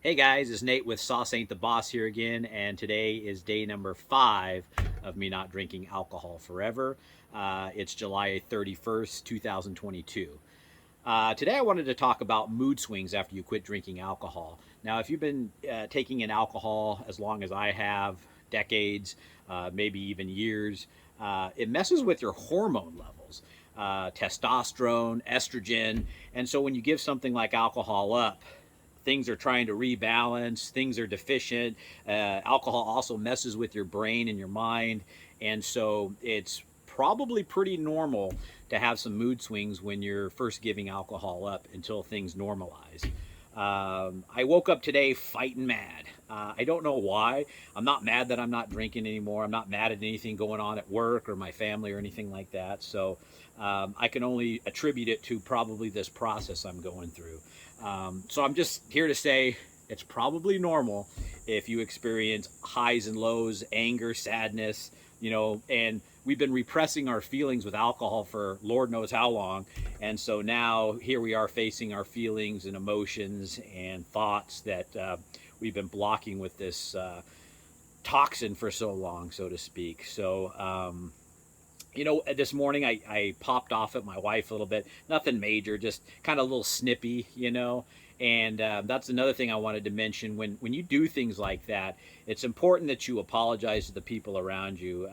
Hey guys, it's Nate with Sauce Ain't the Boss here again, and today is day number 5 of me not drinking alcohol forever. It's July 31st, 2022. Today I wanted to talk about mood swings after you quit drinking alcohol. Now, if you've been taking in alcohol as long as I have, decades, maybe even years, it messes with your hormone levels. Testosterone, estrogen, and so when you give something like alcohol up, things are trying to rebalance, things are deficient. Alcohol also messes with your brain and your mind. And so it's probably pretty normal to have some mood swings when you're first giving alcohol up until things normalize. I woke up today fighting mad. I don't know why. I'm not mad that I'm not drinking anymore. I'm not mad at anything going on at work or my family or anything like that. So I can only attribute it to probably this process I'm going through. So I'm just here to say it's probably normal if you experience highs and lows, anger, sadness, and we've been repressing our feelings with alcohol for Lord knows how long. And so now here we are facing our feelings and emotions and thoughts that we've been blocking with this toxin for so long, so to speak. So, this morning I popped off at my wife a little bit. Nothing major, just kind of a little snippy. And that's another thing I wanted to mention. When you do things like that, it's important that you apologize to the people around you.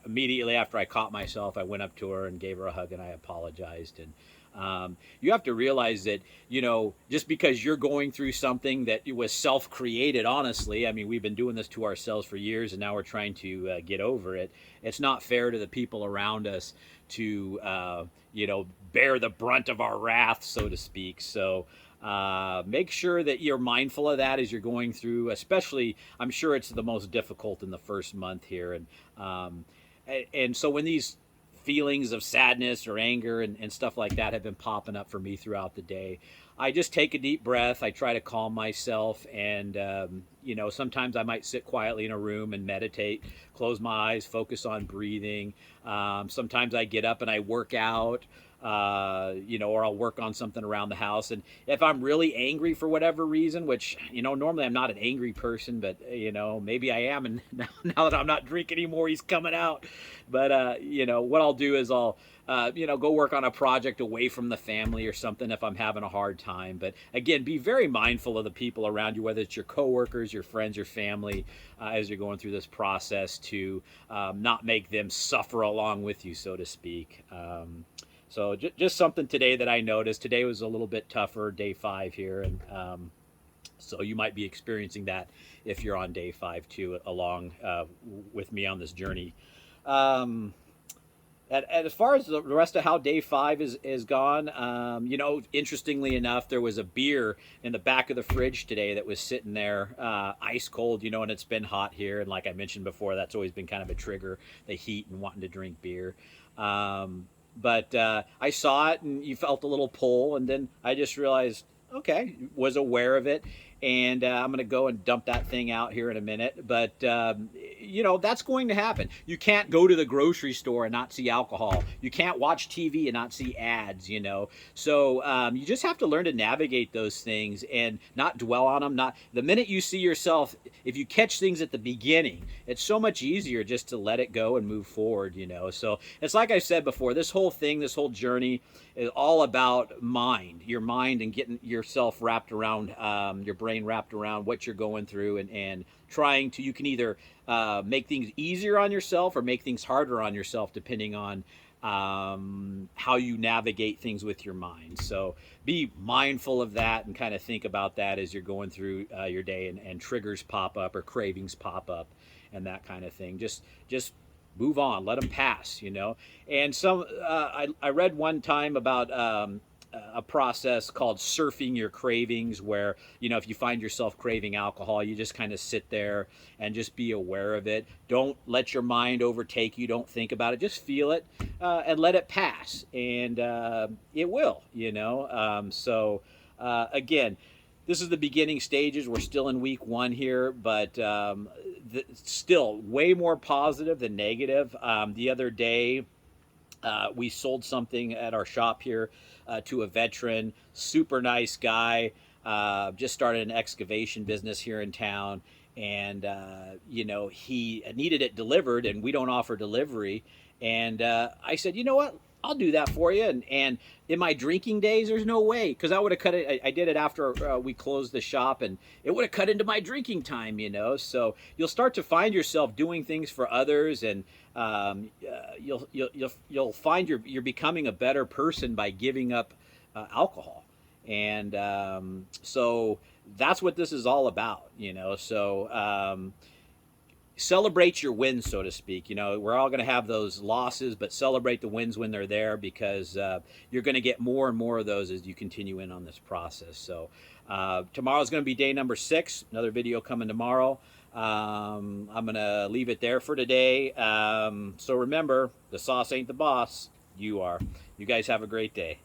Immediately after I caught myself, I went up to her and gave her a hug and I apologized. And you have to realize that, just because you're going through something that was self created, honestly, I mean, we've been doing this to ourselves for years and now we're trying to get over it. It's not fair to the people around us to, bear the brunt of our wrath, so to speak. So, make sure that you're mindful of that as you're going through, especially, I'm sure it's the most difficult in the first month here. And so when these feelings of sadness or anger and stuff like that have been popping up for me throughout the day, I just take a deep breath. I try to calm myself. And, sometimes I might sit quietly in a room and meditate, close my eyes, focus on breathing. Sometimes I get up and I work out, or I'll work on something around the house. And if I'm really angry for whatever reason, which, normally I'm not an angry person, but, maybe I am. And now that I'm not drinking anymore, he's coming out. But, what I'll do is I'll, go work on a project away from the family or something if I'm having a hard time. But again, be very mindful of the people around you, whether it's your coworkers, your friends, your family, as you're going through this process to not make them suffer along with you, so to speak. So just something today that I noticed. Today was a little bit tougher, day 5 here, and so you might be experiencing that if you're on day 5 too, along with me on this journey. Um, and as far as the rest of how day 5 is gone, interestingly enough, there was a beer in the back of the fridge today that was sitting there, ice cold, and it's been hot here. And like I mentioned before, that's always been kind of a trigger, the heat and wanting to drink beer. But I saw it and you felt a little pull, and then I just realized, okay, was aware of it, and I'm going to go and dump that thing out here in a minute. But that's going to happen. You can't go to the grocery store and not see alcohol. You can't watch TV and not see ads. So you just have to learn to navigate those things and not dwell on them. Not the minute you see yourself, if you catch things at the beginning, it's so much easier just to let it go and move forward. So it's like I said before, this whole thing, this whole journey is all about your mind, and getting yourself wrapped around, your brain wrapped around what you're going through, and trying to, you can either make things easier on yourself or make things harder on yourself, depending on how you navigate things with your mind. So be mindful of that and kind of think about that as you're going through your day, and triggers pop up or cravings pop up and that kind of thing. Just move on, let them pass. And I read one time about a process called surfing your cravings, where if you find yourself craving alcohol, you just kind of sit there and just be aware of it. Don't let your mind overtake you. Don't think about it. Just feel it, and let it pass, and it will. Again, this is the beginning stages. We're still in week 1 here, but still way more positive than negative. The other day, we sold something at our shop here to a veteran, super nice guy. just started an excavation business here in town, and you know, he needed it delivered, and we don't offer delivery. And I said, you know what? I'll do that for you. And in my drinking days, there's no way, because I would have cut it. I did it after we closed the shop, and it would have cut into my drinking time, you know. So you'll start to find yourself doing things for others, and you'll find you're becoming a better person by giving up alcohol. And so that's what this is all about, you know. So celebrate your wins, so to speak. You know, we're all going to have those losses, but celebrate the wins when they're there, because you're going to get more and more of those as you continue in on this process. So tomorrow's going to be day number 6. Another video coming tomorrow. I'm going to leave it there for today. So remember, the sauce ain't the boss. You are. You guys have a great day.